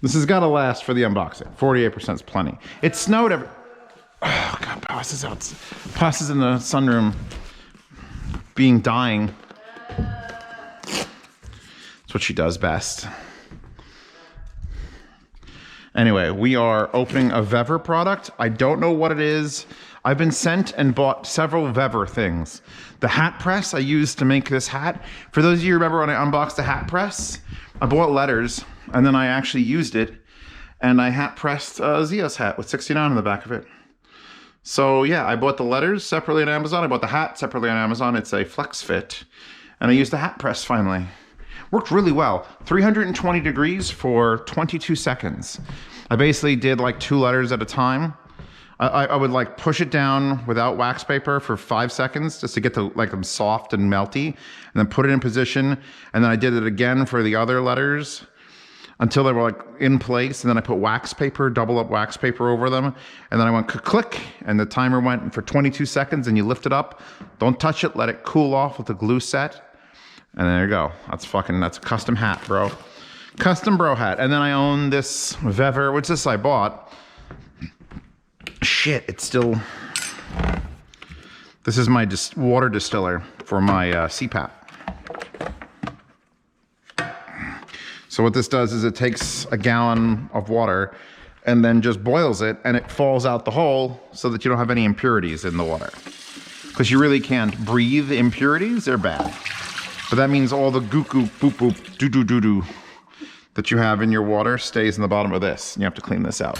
This has got to last for the unboxing. 48% is plenty. It snowed every... Oh, God, Pasta's out. Pasta's in the sunroom dying. That's what she does best. Anyway, we are opening a Vevor product. I don't know what it is. I've been sent and bought several Vevor things. The hat press I used to make this hat. For those of you who remember when I unboxed the hat press, I bought letters and then I actually used it and I hat pressed Zio's hat with 69 on the back of it. So yeah, I bought the letters separately on Amazon. I bought the hat separately on Amazon. It's a flex fit and I used the hat press finally. Worked really well. 320 degrees for 22 seconds. I basically did like 2 letters at a time. I would like push it down without wax paper for 5 seconds just to get to like them soft and melty, and then put it in position. And then I did it again for the other letters until they were like in place. And then I put wax paper, double up wax paper over them. And then I went click, and the timer went for 22 seconds and you lift it up. Don't touch it, let it cool off with the glue set. And there you go. That's a custom hat, bro. Custom bro hat. And then I own this Vevor, which this I bought. Shit, it's still... This is my water distiller for my CPAP. So what this does is it takes a gallon of water and then just boils it, and it falls out the hole so that you don't have any impurities in the water. Because you really can't breathe impurities, they're bad. But that means all the goo-goo, boop-boop, doo-doo-doo-doo that you have in your water stays in the bottom of this. And you have to clean this out.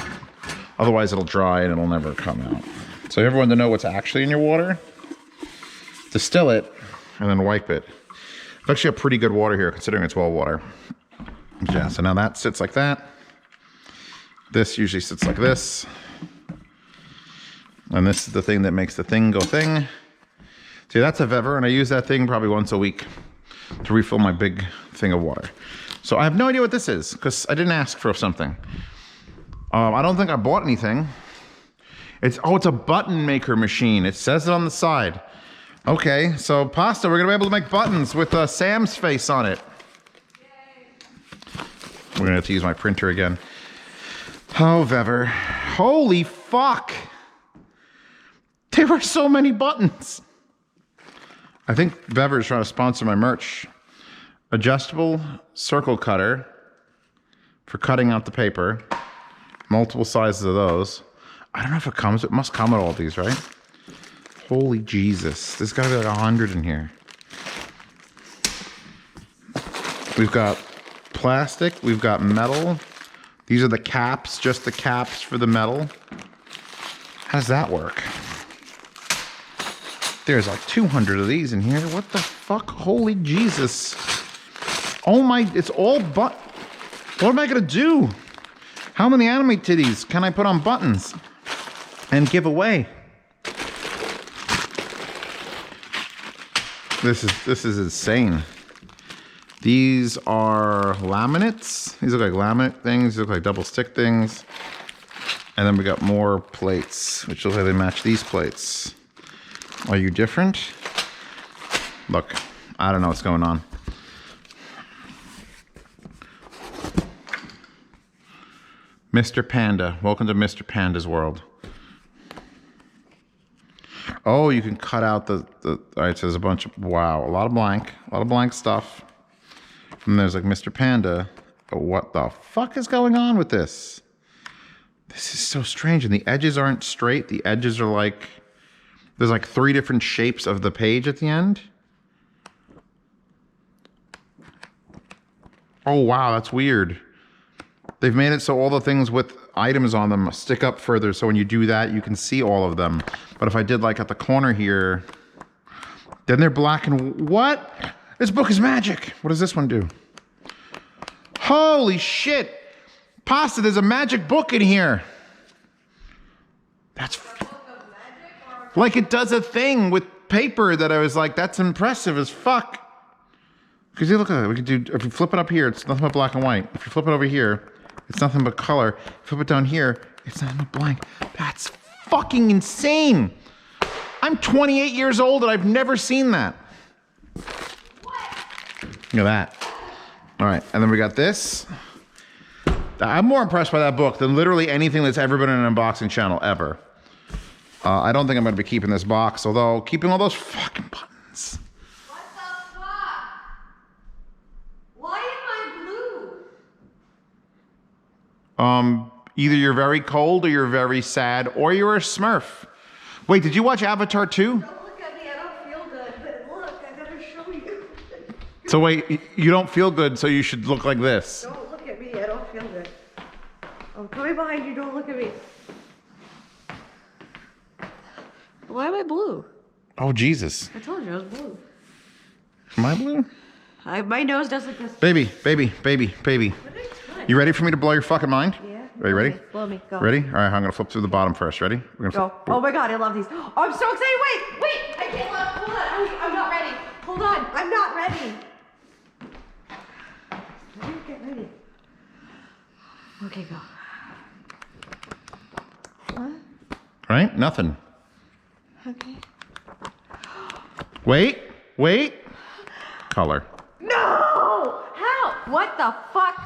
Otherwise it'll dry and it'll never come out. So everyone to know what's actually in your water, distill it and then wipe it. It's actually a pretty good water here considering it's well water. Yeah, so now that sits like that. This usually sits like this. And this is the thing that makes the thing go thing. See, that's a Vevor, and I use that thing probably once a week to refill my big thing of water. So I have no idea what this is because I didn't ask for something. I don't think I bought anything. It's a button maker machine. It says it on the side. Okay, so Pasta, we're gonna be able to make buttons with Sam's face on it. Yay. We're gonna have to use my printer again. Oh, Vevor. Holy fuck. There were so many buttons. I think Vevor is trying to sponsor my merch. Adjustable circle cutter for cutting out the paper. Multiple sizes of those. I don't know if it comes. It must come with all these, right? Holy Jesus. There's got to be like 100 in here. We've got plastic. We've got metal. These are the caps. Just the caps for the metal. How does that work? There's like 200 of these in here. What the fuck? Holy Jesus. Oh my, it's all What am I gonna do? How many anime titties can I put on buttons and give away? This is insane. These are laminates. These look like laminate things. These look like double stick things. And then we got more plates, which looks like they match these plates. Are you different? Look, I don't know what's going on. Mr. Panda. Welcome to Mr. Panda's world. Oh, you can cut out all right, so there's a bunch of, wow, a lot of blank stuff. And there's like Mr. Panda. But what the fuck is going on with this? This is so strange. And the edges aren't straight. The edges are like, there's like 3 different shapes of the page at the end. Oh, wow, that's weird. They've made it so all the things with items on them stick up further, so when you do that, you can see all of them. But if I did like at the corner here, then they're black and... What? This book is magic. What does this one do? Holy shit. Pasta, there's a magic book in here. That's... Like it does a thing with paper that I was like, that's impressive as fuck. Because you look at it, we could do, if you flip it up here, it's nothing but black and white. If you flip it over here, it's nothing but color. Flip it down here, it's nothing but blank. That's fucking insane. I'm 28 years old and I've never seen that. Look at that. All right, and then we got this. I'm more impressed by that book than literally anything that's ever been in an unboxing channel ever. I don't think I'm going to be keeping this box, although keeping all those fucking buttons. What the fuck? Why am I blue? Either you're very cold or you're very sad or you're a Smurf. Wait, did you watch Avatar 2? Don't look at me, I don't feel good, but look, I gotta show you. So wait, you don't feel good, so you should look like this. Don't look at me, I don't feel good. I'm coming behind you, don't look at me. Why am I blue? Oh, Jesus. I told you I was blue. Am I blue? My nose does look this. Baby. You ready for me to blow your fucking mind? Yeah. Are you ready? Blow me, go. Ready? All right, I'm gonna flip through the bottom first. Ready? We're gonna Go. Oh my God, I love these. Oh, I'm so excited. Wait, I can't let, hold on. I'm not ready. Hold on, I'm not ready. Let me get ready. Okay, go. What? Right? Nothing. Okay. Wait. Color. No! How? What the fuck?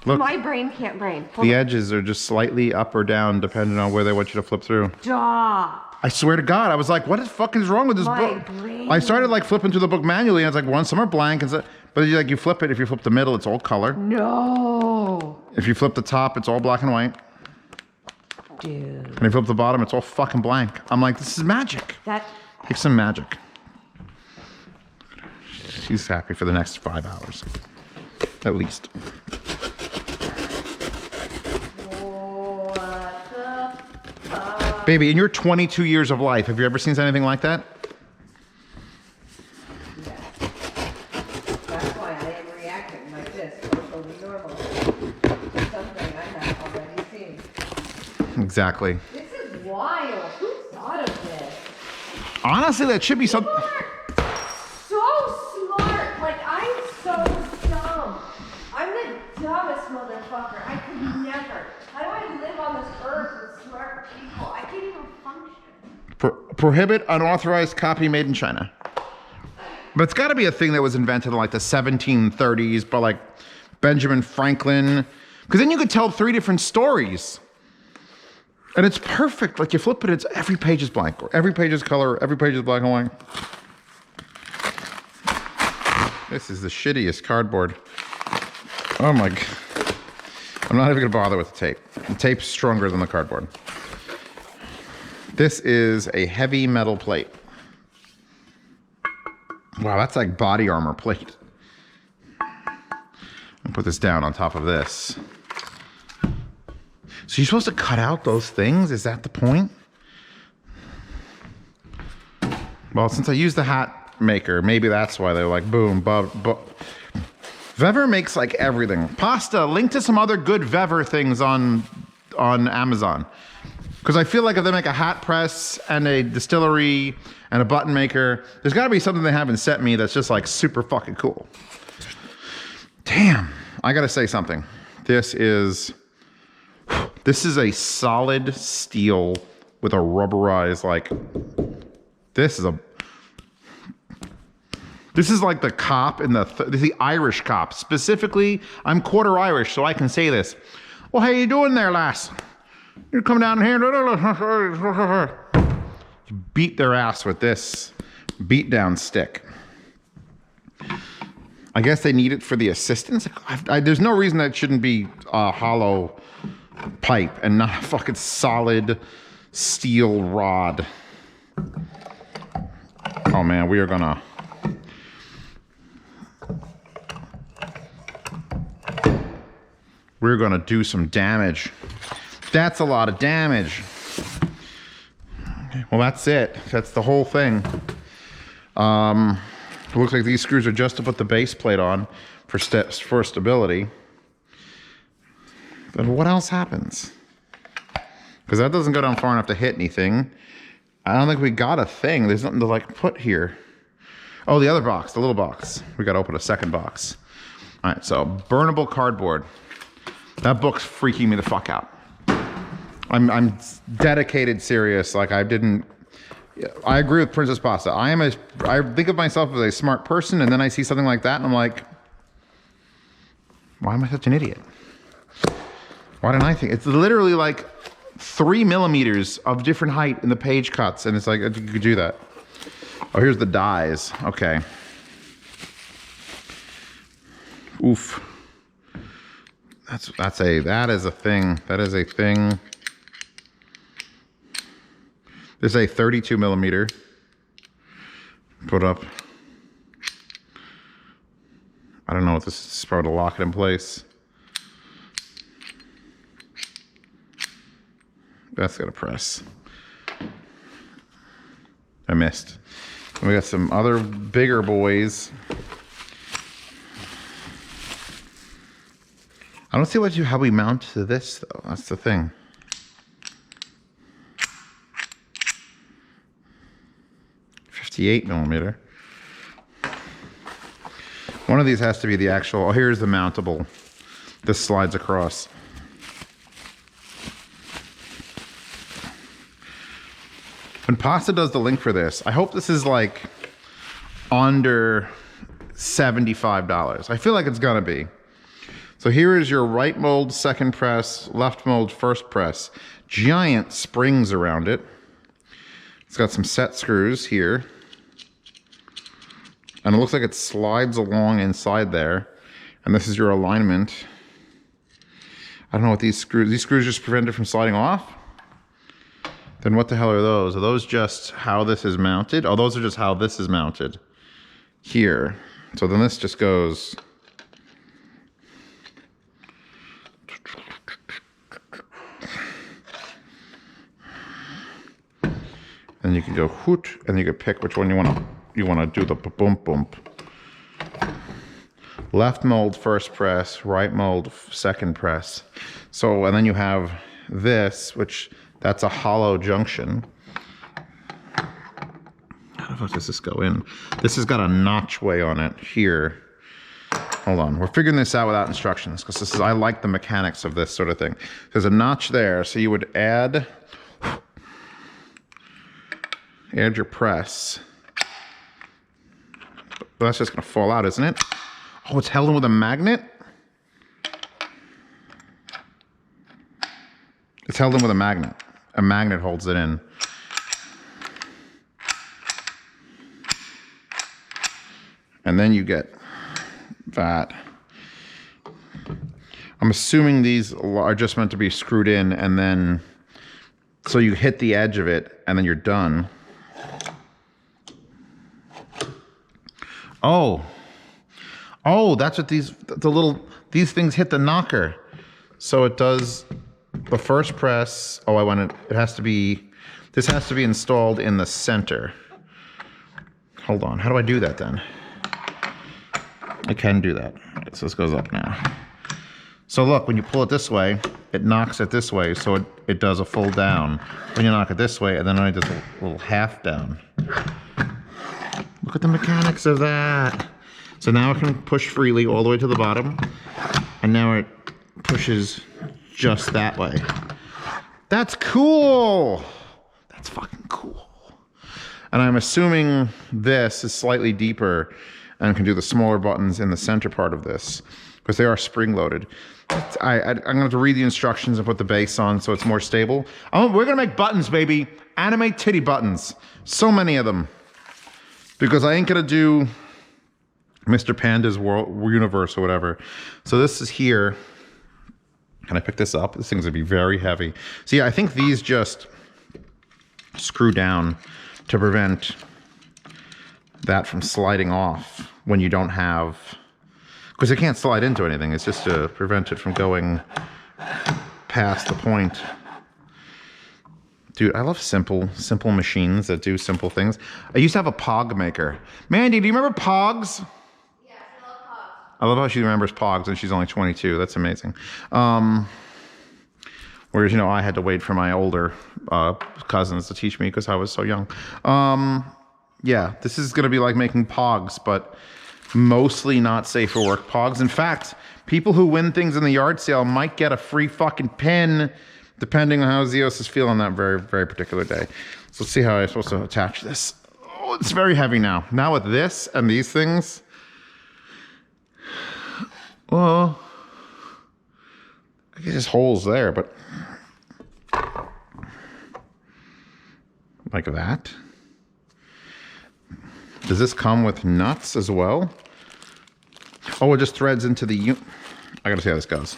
Look. My brain can't brain. Hold The on. edges are just slightly up or down depending on where they want you to flip through. Stop. I swear to God, I was like, what the fuck is wrong with this My book? brain. I started like flipping through the book manually and it's like, some are blank, and so, but you flip it, if you flip the middle, it's all color. No. If you flip the top, it's all black and white. Dude. And if you flip the bottom, it's all fucking blank. I'm like, this is magic. That. Take some magic. She's happy for the next 5 hours. At least. What the fuck? Baby, in your 22 years of life, have you ever seen anything like that? Yeah. That's why I am reacting like this. It's totally normal. It's something I have already seen. Exactly. This is wild. Who thought of this? Honestly, that should be something. People are so smart. Like, I'm so dumb. I'm the dumbest motherfucker. I could never. How do I live on this earth with smart people? I can't even function. Prohibit unauthorized copy made in China. But it's got to be a thing that was invented in like the 1730s by like Benjamin Franklin. Because then you could tell 3 different stories. And it's perfect. Like you flip it, it's every page is blank, or every page is color, every page is black and white. This is the shittiest cardboard. Oh my God. I'm not even gonna bother with the tape. The tape's stronger than the cardboard. This is a heavy metal plate. Wow, that's like body armor plate. I'll put this down on top of this. So you're supposed to cut out those things? Is that the point? Well, since I used the hat maker, maybe that's why they're like, boom, Vevor makes like everything. Pasta, link to some other good Vevor things on Amazon. Because I feel like if they make a hat press and a distillery and a button maker, there's gotta be something they haven't sent me that's just like super fucking cool. Damn, I gotta say something. This is a solid steel with a rubberized, like, this is like the cop in the Irish cop. Specifically, I'm quarter Irish, so I can say this. Well, how you doing there, lass? You come down here. You beat their ass with this beat down stick. I guess they need it for the assistance. There's no reason that shouldn't be a hollow pipe and not a fucking solid steel rod. Oh man, we're gonna do some damage. That's a lot of damage. Okay, well, that's it. That's the whole thing. It looks like these screws are just to put the base plate on for stability. Then what else happens? Because that doesn't go down far enough to hit anything. I don't think we got a thing. There's nothing to like put here. Oh, the other box, the little box. We got to open a second box. All right, so burnable cardboard. That book's freaking me the fuck out. I'm dedicated serious. Like I agree with Princess Pasta. I think of myself as a smart person, and then I see something like that, and I'm like, why am I such an idiot? Why didn't I think? It's literally like 3 millimeters of different height in the page cuts, and it's like you could do that. Oh, here's the dies. Okay. Oof. That is a thing. That is a thing. This is a 32 millimeter. Put up. I don't know what this is, probably to lock it in place. That's gotta press. I missed. And we got some other bigger boys. I don't see how we mount to this though. That's the thing. .58 millimeter. One of these has to be the actual. Oh, here's the mountable. This slides across. When Pasta does the link for this, I hope this is like under $75. I feel like it's gonna be. So here is your right mold second press, left mold first press. Giant springs around it. It's got some set screws here. And it looks like it slides along inside there. And this is your alignment. I don't know what these screws just prevent it from sliding off? Then what the hell are those? Are those just how this is mounted? Oh, those are just how this is mounted here. So then this just goes. And you can go hoot, and you can pick which one you want to do the boom boom. Left mold first press, right mold second press. So, and then you have this, which that's a hollow junction. How the fuck does this go in? This has got a notchway on it here. Hold on, we're figuring this out without instructions because this is, I like the mechanics of this sort of thing. There's a notch there, so you would add your press. But that's just gonna fall out, isn't it? Oh, it's held in with a magnet? It's held in with a magnet. A magnet holds it in. And then you get that. I'm assuming these are just meant to be screwed in and then, so you hit the edge of it and then you're done. Oh, that's what these things hit the knocker. So it does the first press. Oh, it has to be, this has to be installed in the center. Hold on, how do I do that then? I can do that. Right, so this goes up now. So look, when you pull it this way, it knocks it this way, so it does a full down. When you knock it this way, and then it does a little half down. Look at the mechanics of that. So now it can push freely all the way to the bottom, and now it pushes just that way. That's cool. That's fucking cool. And I'm assuming this is slightly deeper and can do the smaller buttons in the center part of this because they are spring loaded. I'm gonna have to read the instructions and put the base on so it's more stable. We're gonna make buttons, baby. Anime titty buttons. So many of them. Because I ain't gonna do Mr. Panda's universe or whatever. So this is here. Can I pick this up? This thing's gonna be very heavy. So yeah, I think these just screw down to prevent that from sliding off when you don't have, because it can't slide into anything. It's just to prevent it from going past the point. Dude, I love simple machines that do simple things. I used to have a Pog maker. Mandy, do you remember Pogs? Yes, I love Pogs. I love how she remembers Pogs and she's only 22. That's amazing. Whereas, you know, I had to wait for my older cousins to teach me because I was so young. Yeah, this is gonna be like making Pogs, but mostly not safe for work Pogs. In fact, people who win things in the yard sale might get a free fucking pin depending on how Zeos is feeling that very, very particular day. So let's see how I'm supposed to attach this. Oh, it's very heavy now. Now with this and these things, well, I guess there's holes there, but like that. Does this come with nuts as well? Oh, it just threads into the I gotta see how this goes.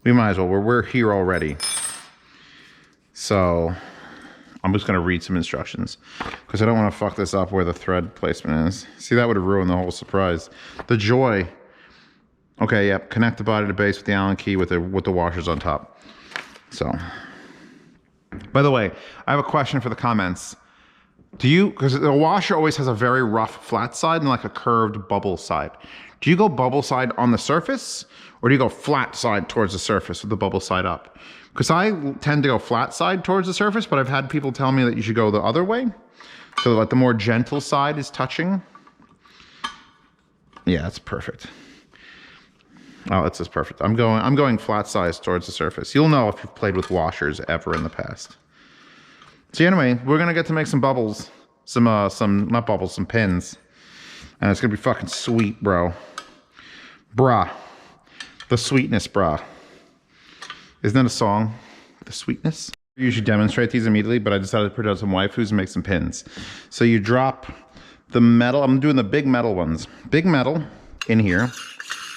We might as well. We're here already. So I'm just gonna read some instructions because I don't want to fuck this up where the thread placement is. See, that would have ruined the whole surprise. The joy. Okay, yep. Connect the body to base with the Allen key with the washers on top. So, by the way, I have a question for the comments. Do you, because the washer always has a very rough flat side and like a curved bubble side. Do you go bubble side on the surface or do you go flat side towards the surface with the bubble side up? Because I tend to go flat side towards the surface, but I've had people tell me that you should go the other way. So like the more gentle side is touching. Yeah, that's perfect. Oh, that's just perfect. I'm going flat size towards the surface. You'll know if you've played with washers ever in the past. So anyway, we're gonna get to make some bubbles, some not bubbles, some pins, and it's gonna be fucking sweet, bro. Brah, the sweetness, brah. Isn't that a song? The sweetness. I usually demonstrate these immediately, but I decided to put out some waifus and make some pins. So you drop the metal. I'm doing the big metal ones. Big metal in here.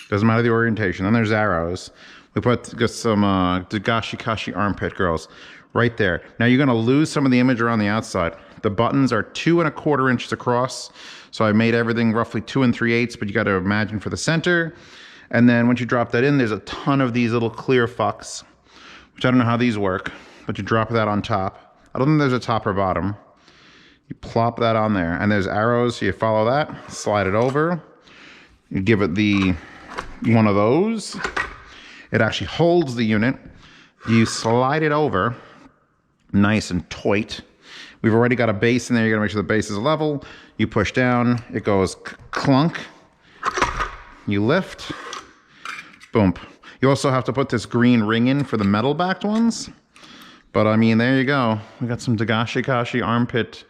Doesn't matter the orientation. Then there's arrows. We got some Dagashi Kashi armpit girls. Right there. Now you're gonna lose some of the image around the outside. The buttons are 2 1/4 inches across. So I made everything roughly 2 3/8, but you gotta imagine for the center. And then once you drop that in, there's a ton of these little clear fucks, which I don't know how these work, but you drop that on top. I don't think there's a top or bottom. You plop that on there and there's arrows. So you follow that, slide it over. You give it one of those. It actually holds the unit. You slide it over. Nice and tight. We've already got a base in there. You gotta make sure the base is level. You push down, it goes clunk. You lift, boom. You also have to put this green ring in for the metal backed ones. But I mean, there you go. We got some Dagashi Kashi armpit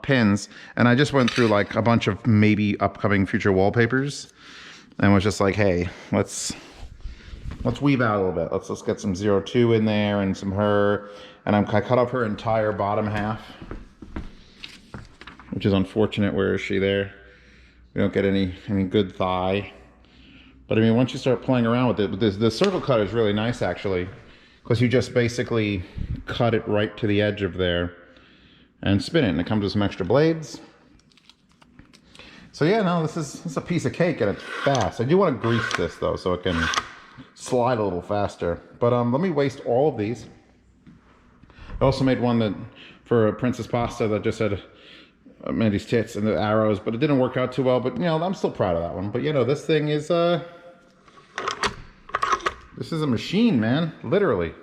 pins. And I just went through like a bunch of maybe upcoming future wallpapers and was just like, hey, let's weave out a little bit. Let's get some 02 in there and some her. And I cut up her entire bottom half, which is unfortunate. Where is she there? We don't get any good thigh. But I mean, once you start playing around with it, the circle cut is really nice actually, because you just basically cut it right to the edge of there and spin it, and it comes with some extra blades. So yeah, no, this is a piece of cake and it's fast. I do want to grease this though, so it can slide a little faster. But let me waste all of these. I also made one that for a Princess Pasta that just had Mandy's tits and the arrows, but it didn't work out too well. But you know, I'm still proud of that one. But you know, this thing is this is a machine, man. Literally,